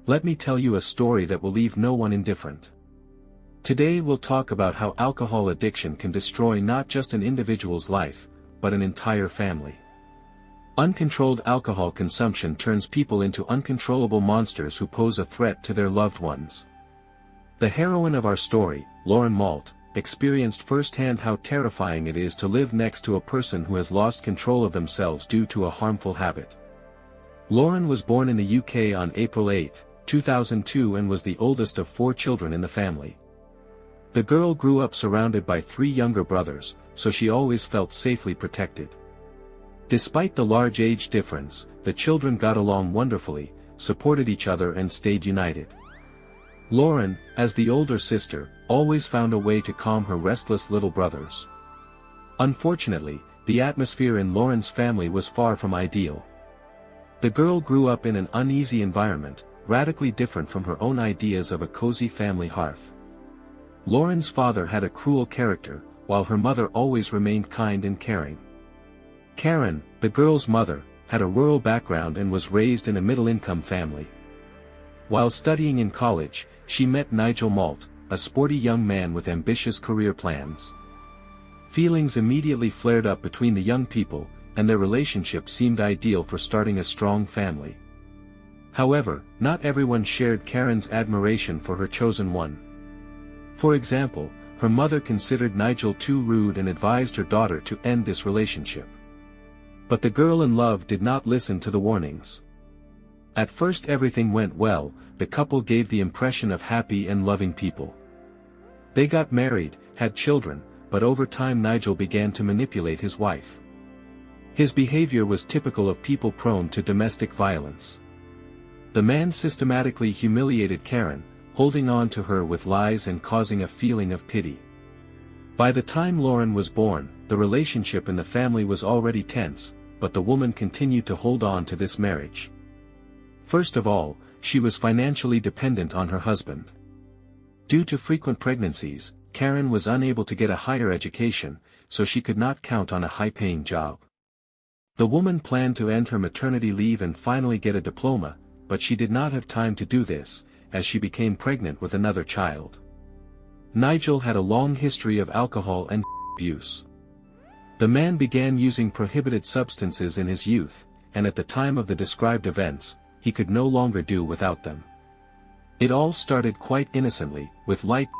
Let me tell you a story that will leave no one indifferent. Today we'll talk about how alcohol addiction can destroy not just an individual's life, but an entire family. Uncontrolled alcohol consumption turns people into uncontrollable monsters who pose a threat to their loved ones. The heroine of our story, Lauren Malt, experienced firsthand how terrifying it is to live next to a person who has lost control of themselves due to a harmful habit. Lauren was born in the UK on April 8, 2002 and was the oldest of 4 children in the family. The girl grew up surrounded by 3 younger brothers, so she always felt safely protected. Despite the large age difference, the children got along wonderfully, supported each other and stayed united. Lauren, as the older sister, always found a way to calm her restless little brothers. Unfortunately, the atmosphere in Lauren's family was far from ideal. The girl grew up in an uneasy environment, radically different from her own ideas of a cozy family hearth. Lauren's father had a cruel character, while her mother always remained kind and caring. Karan, the girl's mother, had a rural background and was raised in a middle-income family. While studying in college, she met Nigel Malt, a sporty young man with ambitious career plans. Feelings immediately flared up between the young people, and their relationship seemed ideal for starting a strong family. However, not everyone shared Karan's admiration for her chosen one. For example, her mother considered Nigel too rude and advised her daughter to end this relationship. But the girl in love did not listen to the warnings. At first everything went well, the couple gave the impression of happy and loving people. They got married, had children, but over time Nigel began to manipulate his wife. His behavior was typical of people prone to domestic violence. The man systematically humiliated Karan, holding on to her with lies and causing a feeling of pity. By the time Lauren was born, the relationship in the family was already tense, but the woman continued to hold on to this marriage. First of all, she was financially dependent on her husband. Due to frequent pregnancies, Karan was unable to get a higher education, so she could not count on a high-paying job. The woman planned to end her maternity leave and finally get a diploma, but she did not have time to do this, as she became pregnant with another child. Nigel had a long history of alcohol and abuse. The man began using prohibited substances in his youth, and at the time of the described events, he could no longer do without them. It all started quite innocently, with light,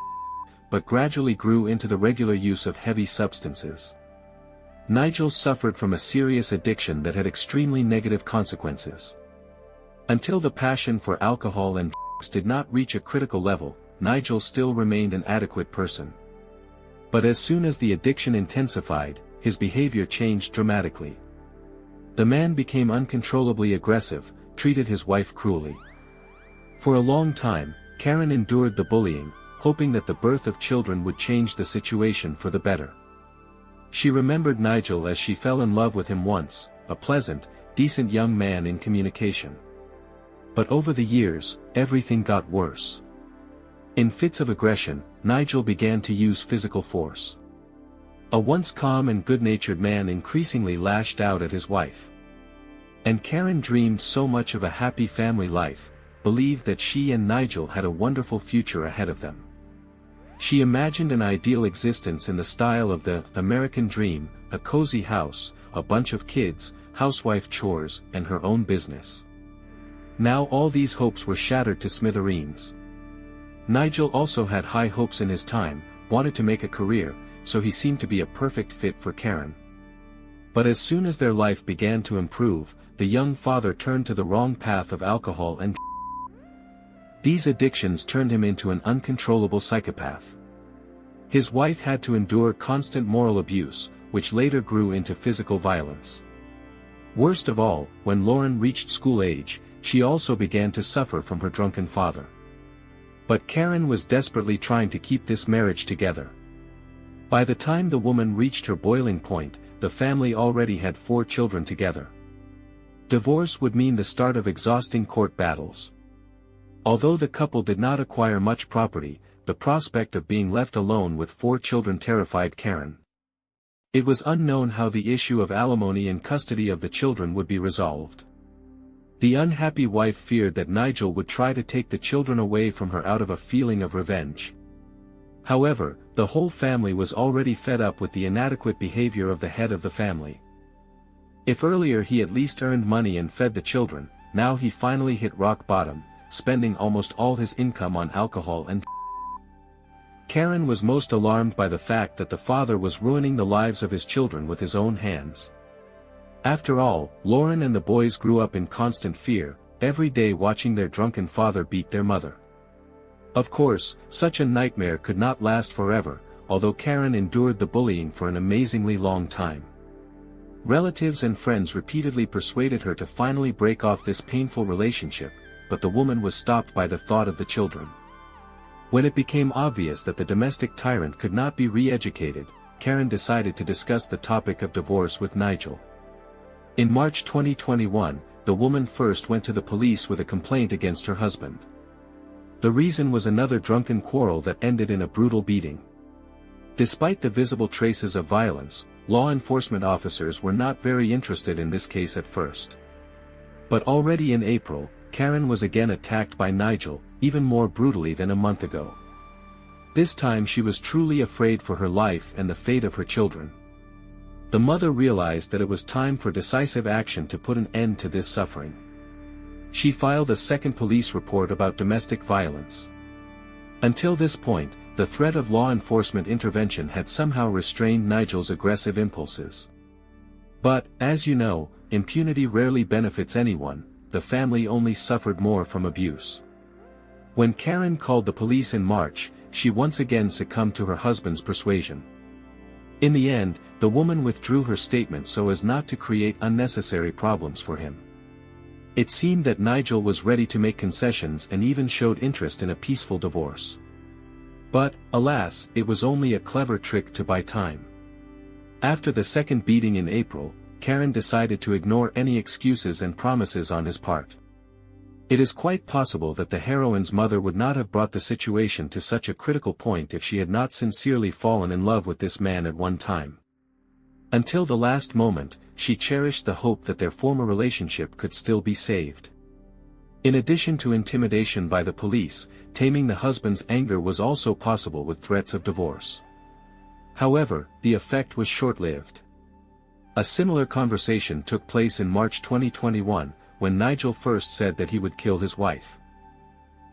but gradually grew into the regular use of heavy substances. Nigel suffered from a serious addiction that had extremely negative consequences. Until the passion for alcohol and drugs did not reach a critical level, Nigel still remained an adequate person. But as soon as the addiction intensified, his behavior changed dramatically. The man became uncontrollably aggressive, treated his wife cruelly. For a long time, Karan endured the bullying, hoping that the birth of children would change the situation for the better. She remembered Nigel as she fell in love with him once, a pleasant, decent young man in communication. But over the years, everything got worse. In fits of aggression, Nigel began to use physical force. A once calm and good-natured man increasingly lashed out at his wife. And Karan dreamed so much of a happy family life, believed that she and Nigel had a wonderful future ahead of them. She imagined an ideal existence in the style of the American dream, a cozy house, a bunch of kids, housewife chores, and her own business. Now all these hopes were shattered to smithereens. Nigel also had high hopes in his time, wanted to make a career, so he seemed to be a perfect fit for Karan. But as soon as their life began to improve, the young father turned to the wrong path of alcohol and these addictions turned him into an uncontrollable psychopath. His wife had to endure constant moral abuse, which later grew into physical violence. Worst of all, when Lauren reached school age, she also began to suffer from her drunken father. But Karan was desperately trying to keep this marriage together. By the time the woman reached her boiling point, the family already had 4 children together. Divorce would mean the start of exhausting court battles. Although the couple did not acquire much property, the prospect of being left alone with 4 children terrified Karan. It was unknown how the issue of alimony and custody of the children would be resolved. The unhappy wife feared that Nigel would try to take the children away from her out of a feeling of revenge. However, the whole family was already fed up with the inadequate behavior of the head of the family. If earlier he at least earned money and fed the children, now he finally hit rock bottom, spending almost all his income on alcohol and Karan was most alarmed by the fact that the father was ruining the lives of his children with his own hands. After all, Lauren and the boys grew up in constant fear, every day watching their drunken father beat their mother. Of course, such a nightmare could not last forever, although Karan endured the bullying for an amazingly long time. Relatives and friends repeatedly persuaded her to finally break off this painful relationship, but the woman was stopped by the thought of the children. When it became obvious that the domestic tyrant could not be re-educated, Karan decided to discuss the topic of divorce with Nigel. In March 2021, the woman first went to the police with a complaint against her husband. The reason was another drunken quarrel that ended in a brutal beating. Despite the visible traces of violence, law enforcement officers were not very interested in this case at first. But already in April, Karan was again attacked by Nigel, even more brutally than a month ago. This time she was truly afraid for her life and the fate of her children. The mother realized that it was time for decisive action to put an end to this suffering. She filed a second police report about domestic violence. Until this point, the threat of law enforcement intervention had somehow restrained Nigel's aggressive impulses. But, as you know, impunity rarely benefits anyone, the family only suffered more from abuse. When Karan called the police in March, she once again succumbed to her husband's persuasion. In the end, the woman withdrew her statement so as not to create unnecessary problems for him. It seemed that Nigel was ready to make concessions and even showed interest in a peaceful divorce. But, alas, it was only a clever trick to buy time. After the second beating in April, Karan decided to ignore any excuses and promises on his part. It is quite possible that the heroine's mother would not have brought the situation to such a critical point if she had not sincerely fallen in love with this man at one time. Until the last moment, she cherished the hope that their former relationship could still be saved. In addition to intimidation by the police, taming the husband's anger was also possible with threats of divorce. However, the effect was short-lived. A similar conversation took place in March 2021, when Nigel first said that he would kill his wife.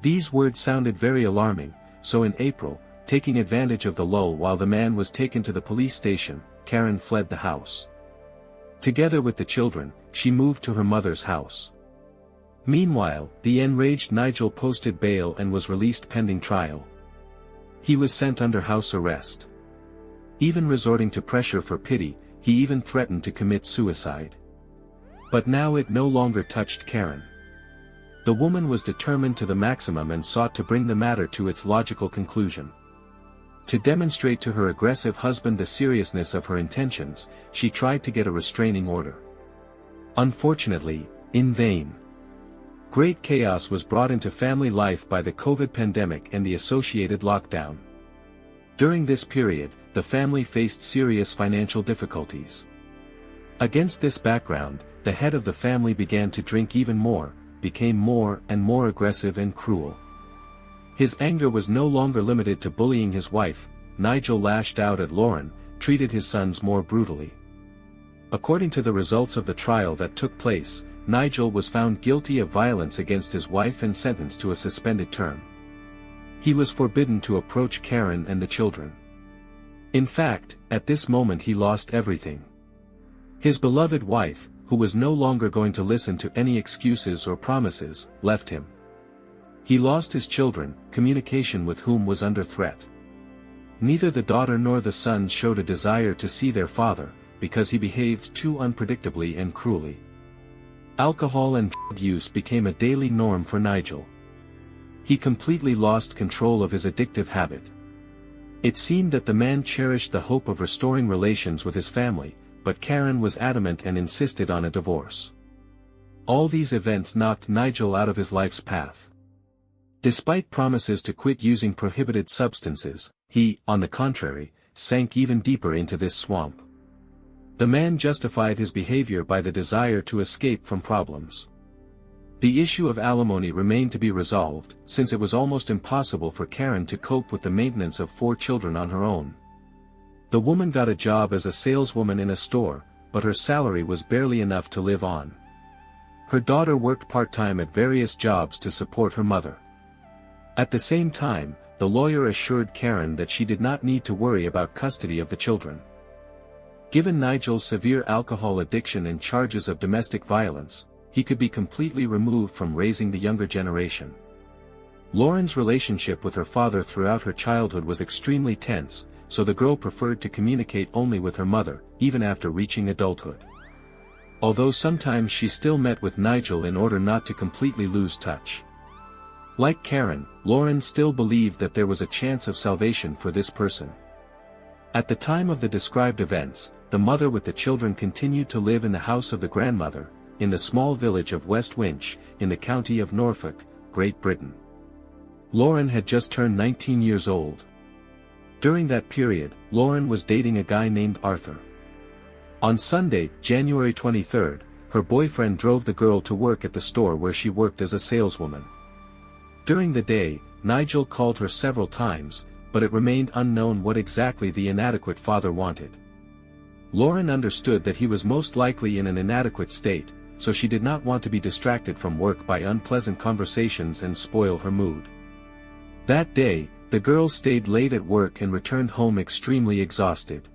These words sounded very alarming, so in April, taking advantage of the lull while the man was taken to the police station, Karan fled the house. Together with the children, she moved to her mother's house. Meanwhile, the enraged Nigel posted bail and was released pending trial. He was sent under house arrest. Even resorting to pressure for pity, he even threatened to commit suicide. But now it no longer touched Karan. The woman was determined to the maximum and sought to bring the matter to its logical conclusion. To demonstrate to her aggressive husband the seriousness of her intentions, she tried to get a restraining order. Unfortunately, in vain. Great chaos was brought into family life by the COVID pandemic and the associated lockdown. During this period, the family faced serious financial difficulties. Against this background, the head of the family began to drink even more, became more and more aggressive and cruel. His anger was no longer limited to bullying his wife. Nigel lashed out at Lauren, treated his sons more brutally. According to the results of the trial that took place, Nigel was found guilty of violence against his wife and sentenced to a suspended term. He was forbidden to approach Karan and the children. In fact, at this moment he lost everything. His beloved wife, who was no longer going to listen to any excuses or promises, left him. He lost his children, communication with whom was under threat. Neither the daughter nor the son showed a desire to see their father, because he behaved too unpredictably and cruelly. Alcohol and drug use became a daily norm for Nigel. He completely lost control of his addictive habit. It seemed that the man cherished the hope of restoring relations with his family, but Karan was adamant and insisted on a divorce. All these events knocked Nigel out of his life's path. Despite promises to quit using prohibited substances, he, on the contrary, sank even deeper into this swamp. The man justified his behavior by the desire to escape from problems. The issue of alimony remained to be resolved, since it was almost impossible for Karan to cope with the maintenance of 4 children on her own. The woman got a job as a saleswoman in a store, but her salary was barely enough to live on. Her daughter worked part-time at various jobs to support her mother. At the same time, the lawyer assured Karan that she did not need to worry about custody of the children. Given Nigel's severe alcohol addiction and charges of domestic violence, he could be completely removed from raising the younger generation. Lauren's relationship with her father throughout her childhood was extremely tense, so the girl preferred to communicate only with her mother, even after reaching adulthood. Although sometimes she still met with Nigel in order not to completely lose touch. Like Karan, Lauren still believed that there was a chance of salvation for this person. At the time of the described events, the mother with the children continued to live in the house of the grandmother, in the small village of West Winch, in the county of Norfolk, Great Britain. Lauren had just turned 19 years old. During that period, Lauren was dating a guy named Arthur. On Sunday, January 23, her boyfriend drove the girl to work at the store where she worked as a saleswoman. During the day, Nigel called her several times, but it remained unknown what exactly the inadequate father wanted. Lauren understood that he was most likely in an inadequate state, so she did not want to be distracted from work by unpleasant conversations and spoil her mood. That day, the girl stayed late at work and returned home extremely exhausted.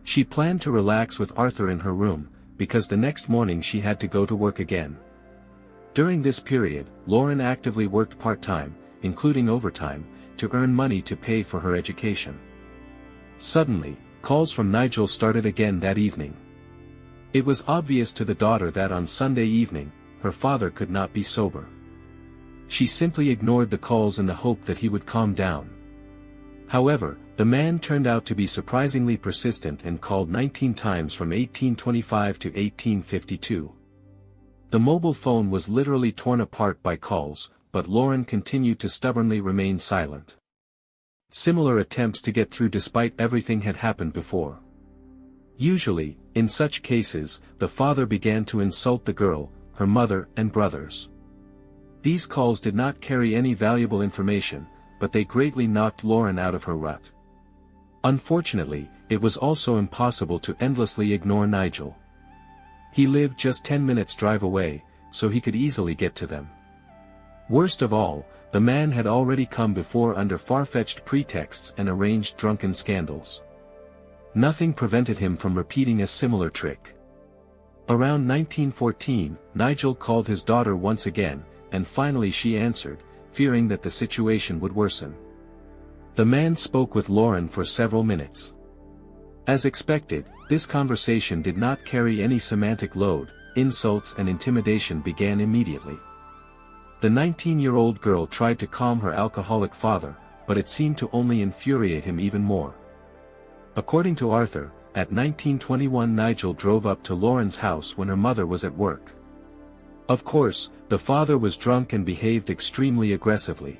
She planned to relax with Arthur in her room, because the next morning she had to go to work again. During this period, Lauren actively worked part-time, including overtime, to earn money to pay for her education. Suddenly, calls from Nigel started again that evening. It was obvious to the daughter that on Sunday evening, her father could not be sober. She simply ignored the calls in the hope that he would calm down. However, the man turned out to be surprisingly persistent and called 19 times from 1825 to 1852. The mobile phone was literally torn apart by calls, but Lauren continued to stubbornly remain silent. Similar attempts to get through despite everything had happened before. Usually, in such cases, the father began to insult the girl, her mother and brothers. These calls did not carry any valuable information, but they greatly knocked Lauren out of her rut. Unfortunately, it was also impossible to endlessly ignore Nigel. He lived just 10 minutes drive away, so he could easily get to them. Worst of all, the man had already come before under far-fetched pretexts and arranged drunken scandals. Nothing prevented him from repeating a similar trick. Around 1914, Nigel called his daughter once again, and finally she answered, fearing that the situation would worsen. The man spoke with Lauren for several minutes. As expected, this conversation did not carry any semantic load. Insults and intimidation began immediately. The 19-year-old girl tried to calm her alcoholic father, but it seemed to only infuriate him even more. According to Arthur, at 1921 Nigel drove up to Lauren's house when her mother was at work. Of course, the father was drunk and behaved extremely aggressively.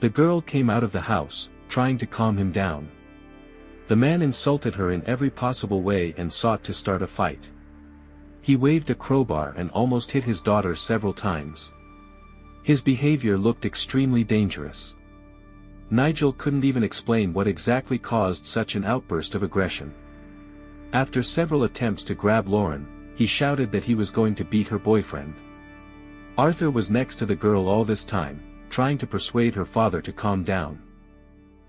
The girl came out of the house, trying to calm him down. The man insulted her in every possible way and sought to start a fight. He waved a crowbar and almost hit his daughter several times. His behavior looked extremely dangerous. Nigel couldn't even explain what exactly caused such an outburst of aggression. After several attempts to grab Lauren, he shouted that he was going to beat her boyfriend. Arthur was next to the girl all this time, trying to persuade her father to calm down.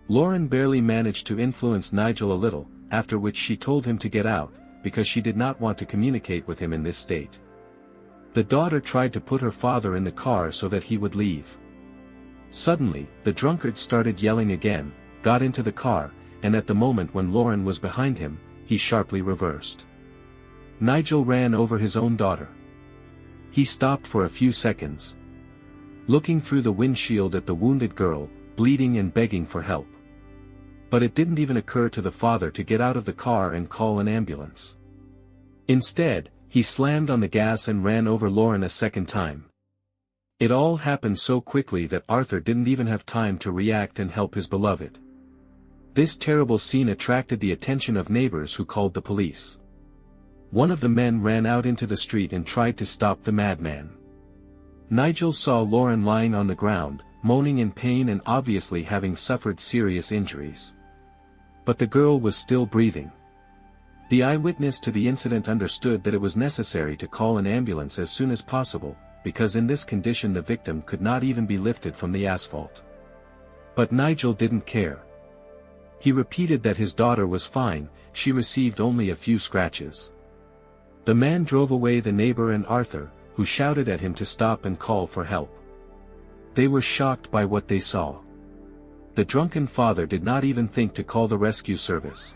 Lauren barely managed to influence Nigel a little, after which she told him to get out, because she did not want to communicate with him in this state. The daughter tried to put her father in the car so that he would leave. Suddenly, the drunkard started yelling again, got into the car, and at the moment when Lauren was behind him, he sharply reversed. Nigel ran over his own daughter. He stopped for a few seconds, looking through the windshield at the wounded girl, bleeding and begging for help. But it didn't even occur to the father to get out of the car and call an ambulance. Instead, he slammed on the gas and ran over Lauren a second time. It all happened so quickly that Arthur didn't even have time to react and help his beloved. This terrible scene attracted the attention of neighbors who called the police. One of the men ran out into the street and tried to stop the madman. Nigel saw Lauren lying on the ground, moaning in pain and obviously having suffered serious injuries. But the girl was still breathing. The eyewitness to the incident understood that it was necessary to call an ambulance as soon as possible, because in this condition the victim could not even be lifted from the asphalt. But Nigel didn't care. He repeated that his daughter was fine, she received only a few scratches. The man drove away the neighbor and Arthur, who shouted at him to stop and call for help. They were shocked by what they saw. The drunken father did not even think to call the rescue service.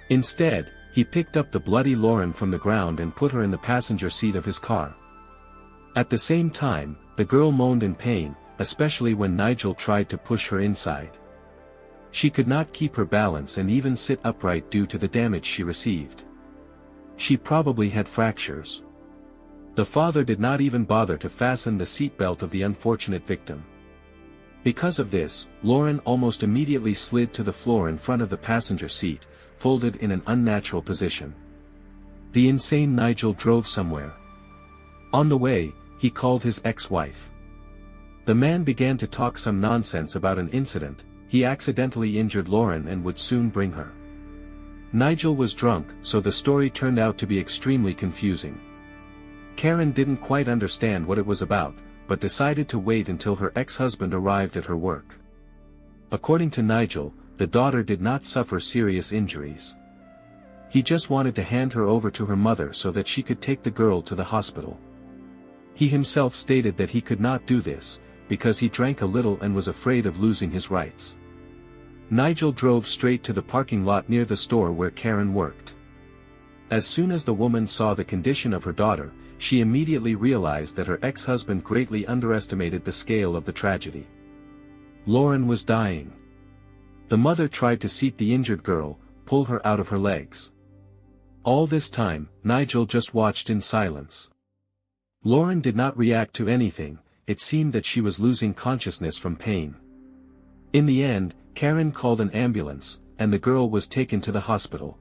Instead, he picked up the bloody Lauren from the ground and put her in the passenger seat of his car. At the same time, the girl moaned in pain, especially when Nigel tried to push her inside. She could not keep her balance and even sit upright due to the damage she received. She probably had fractures. The father did not even bother to fasten the seatbelt of the unfortunate victim. Because of this, Lauren almost immediately slid to the floor in front of the passenger seat, folded in an unnatural position. The insane Nigel drove somewhere. On the way, he called his ex-wife. The man began to talk some nonsense about an incident. He accidentally injured Lauren and would soon bring her. Nigel was drunk, so the story turned out to be extremely confusing. Karan didn't quite understand what it was about, but decided to wait until her ex-husband arrived at her work. According to Nigel, the daughter did not suffer serious injuries. He just wanted to hand her over to her mother so that she could take the girl to the hospital. He himself stated that he could not do this, because he drank a little and was afraid of losing his rights. Nigel drove straight to the parking lot near the store where Karan worked. As soon as the woman saw the condition of her daughter, she immediately realized that her ex-husband greatly underestimated the scale of the tragedy. Lauren was dying. The mother tried to seat the injured girl, pull her out of her legs. All this time, Nigel just watched in silence. Lauren did not react to anything, it seemed that she was losing consciousness from pain. In the end, Karan called an ambulance, and the girl was taken to the hospital.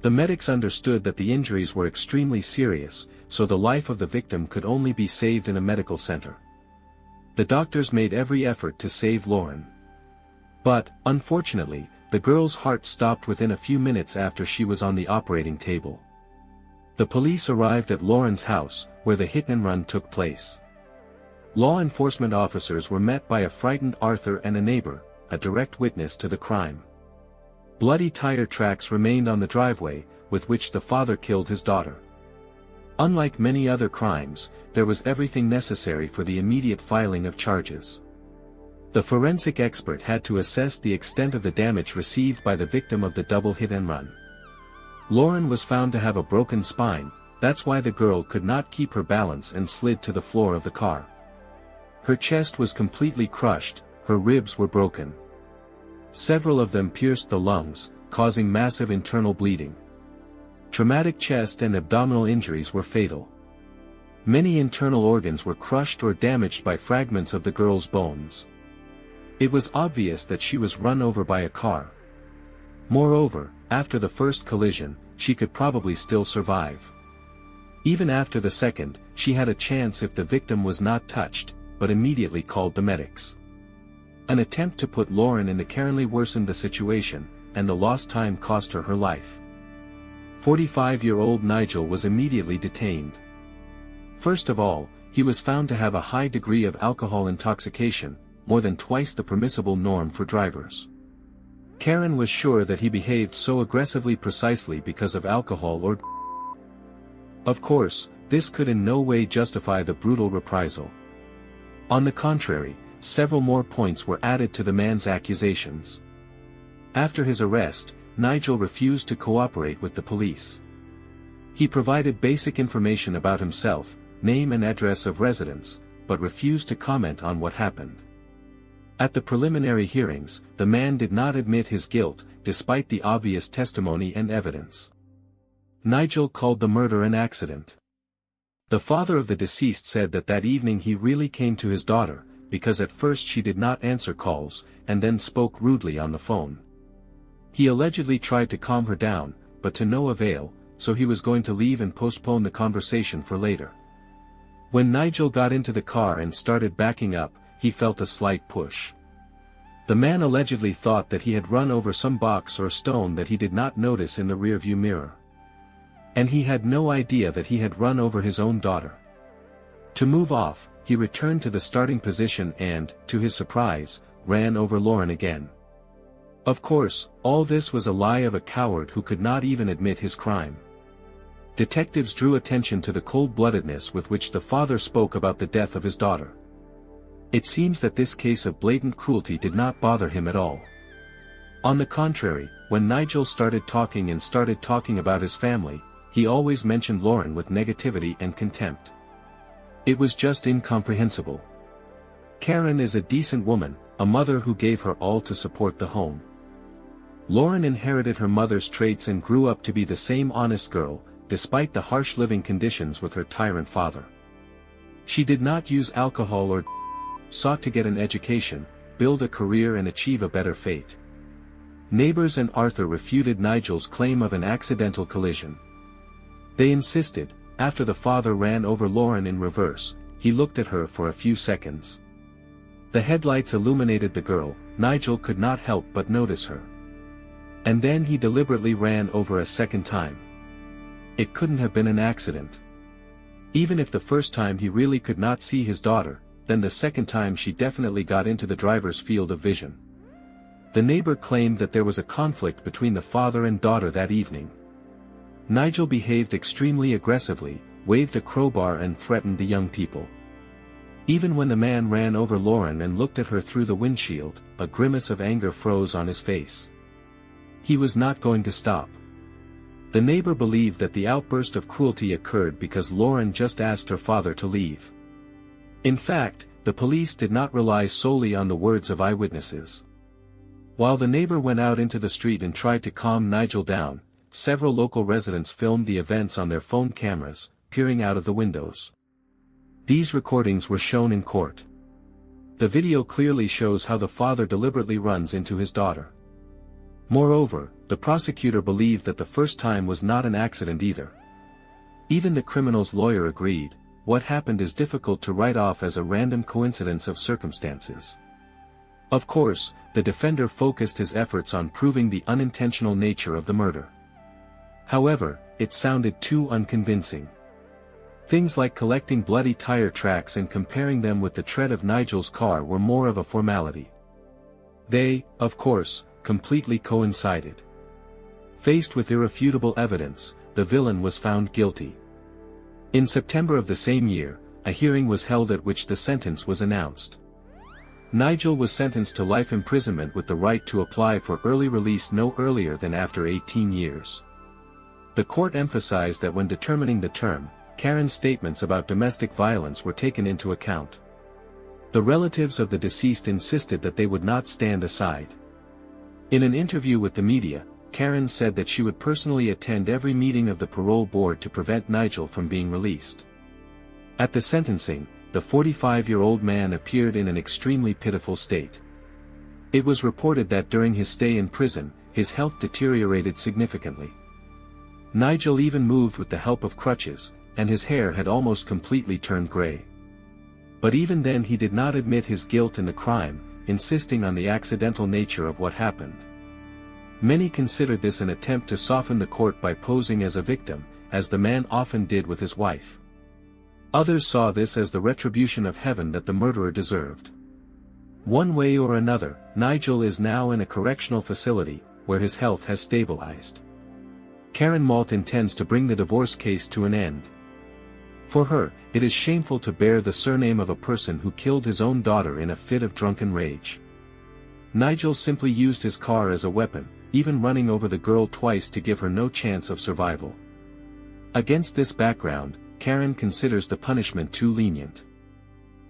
The medics understood that the injuries were extremely serious, so the life of the victim could only be saved in a medical center. The doctors made every effort to save Lauren. But, unfortunately, the girl's heart stopped within a few minutes after she was on the operating table. The police arrived at Lauren's house, where the hit-and-run took place. Law enforcement officers were met by a frightened Arthur and a neighbor, a direct witness to the crime. Bloody tire tracks remained on the driveway, with which the father killed his daughter. Unlike many other crimes, there was everything necessary for the immediate filing of charges. The forensic expert had to assess the extent of the damage received by the victim of the double hit-and-run. Lauren was found to have a broken spine, that's why the girl could not keep her balance and slid to the floor of the car. Her chest was completely crushed, her ribs were broken. Several of them pierced the lungs, causing massive internal bleeding. Traumatic chest and abdominal injuries were fatal. Many internal organs were crushed or damaged by fragments of the girl's bones. It was obvious that she was run over by a car. Moreover, after the first collision, she could probably still survive. Even after the second, she had a chance if the victim was not touched, but immediately called the medics. An attempt to put Lauren in the Karan worsened the situation, and the lost time cost her her life. 45-year-old Nigel was immediately detained. First of all, he was found to have a high degree of alcohol intoxication, more than twice the permissible norm for drivers. Karan was sure that he behaved so aggressively precisely because of alcohol or Of course, this could in no way justify the brutal reprisal. On the contrary, several more points were added to the man's accusations. After his arrest, Nigel refused to cooperate with the police. He provided basic information about himself, name and address of residence, but refused to comment on what happened. At the preliminary hearings, the man did not admit his guilt, despite the obvious testimony and evidence. Nigel called the murder an accident. The father of the deceased said that evening he really came to his daughter, because at first she did not answer calls, and then spoke rudely on the phone. He allegedly tried to calm her down, but to no avail, so he was going to leave and postpone the conversation for later. When Nigel got into the car and started backing up, he felt a slight push. The man allegedly thought that he had run over some box or stone that he did not notice in the rearview mirror. And he had no idea that he had run over his own daughter. To move off, he returned to the starting position and, to his surprise, ran over Lauren again. Of course, all this was a lie of a coward who could not even admit his crime. Detectives drew attention to the cold-bloodedness with which the father spoke about the death of his daughter. It seems that this case of blatant cruelty did not bother him at all. On the contrary, when Nigel started talking about his family, he always mentioned Lauren with negativity and contempt. It was just incomprehensible. Karan is a decent woman, a mother who gave her all to support the home. Lauren inherited her mother's traits and grew up to be the same honest girl, despite the harsh living conditions with her tyrant father. She did not use alcohol or sought to get an education, build a career and achieve a better fate. Neighbors and Arthur refuted Nigel's claim of an accidental collision. They insisted, after the father ran over Lauren in reverse, he looked at her for a few seconds. The headlights illuminated the girl, Nigel could not help but notice her. And then he deliberately ran over a second time. It couldn't have been an accident. Even if the first time he really could not see his daughter, then the second time she definitely got into the driver's field of vision. The neighbor claimed that there was a conflict between the father and daughter that evening. Nigel behaved extremely aggressively, waved a crowbar and threatened the young people. Even when the man ran over Lauren and looked at her through the windshield, a grimace of anger froze on his face. He was not going to stop. The neighbor believed that the outburst of cruelty occurred because Lauren just asked her father to leave. In fact, the police did not rely solely on the words of eyewitnesses. While the neighbor went out into the street and tried to calm Nigel down, several local residents filmed the events on their phone cameras, peering out of the windows. These recordings were shown in court. The video clearly shows how the father deliberately runs into his daughter. Moreover, the prosecutor believed that the first time was not an accident either. Even the criminal's lawyer agreed, what happened is difficult to write off as a random coincidence of circumstances. Of course, the defender focused his efforts on proving the unintentional nature of the murder. However, it sounded too unconvincing. Things like collecting bloody tire tracks and comparing them with the tread of Nigel's car were more of a formality. They, of course, completely coincided. Faced with irrefutable evidence, the villain was found guilty. In September of the same year, a hearing was held at which the sentence was announced. Nigel was sentenced to life imprisonment with the right to apply for early release no earlier than after 18 years. The court emphasized that when determining the term, Karan's statements about domestic violence were taken into account. The relatives of the deceased insisted that they would not stand aside. In an interview with the media, Karan said that she would personally attend every meeting of the parole board to prevent Nigel from being released. At the sentencing, the 45-year-old man appeared in an extremely pitiful state. It was reported that during his stay in prison, his health deteriorated significantly. Nigel even moved with the help of crutches, and his hair had almost completely turned gray. But even then he did not admit his guilt in the crime, insisting on the accidental nature of what happened. Many considered this an attempt to soften the court by posing as a victim, as the man often did with his wife. Others saw this as the retribution of heaven that the murderer deserved. One way or another, Nigel is now in a correctional facility, where his health has stabilized. Lauren Malt intends to bring the divorce case to an end. For her, it is shameful to bear the surname of a person who killed his own daughter in a fit of drunken rage. Nigel simply used his car as a weapon, even running over the girl twice to give her no chance of survival. Against this background, Karan considers the punishment too lenient.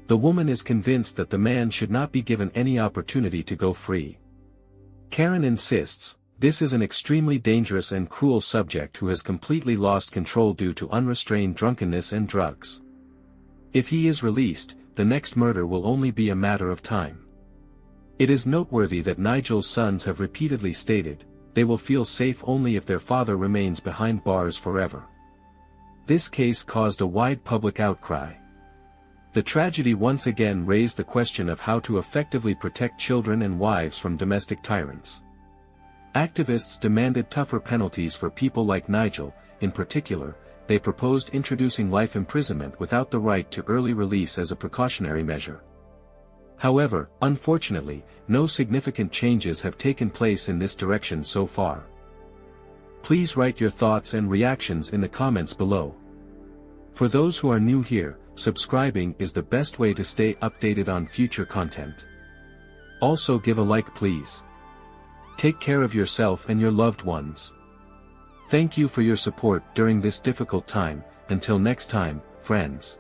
The woman is convinced that the man should not be given any opportunity to go free. Karan insists, this is an extremely dangerous and cruel subject who has completely lost control due to unrestrained drunkenness and drugs. If he is released, the next murder will only be a matter of time. It is noteworthy that Nigel's sons have repeatedly stated, they will feel safe only if their father remains behind bars forever. This case caused a wide public outcry. The tragedy once again raised the question of how to effectively protect children and wives from domestic tyrants. Activists demanded tougher penalties for people like Nigel. In particular, they proposed introducing life imprisonment without the right to early release as a precautionary measure. However, unfortunately, no significant changes have taken place in this direction so far. Please write your thoughts and reactions in the comments below. For those who are new here, subscribing is the best way to stay updated on future content. Also give a like please. Take care of yourself and your loved ones. Thank you for your support during this difficult time. Until next time, friends.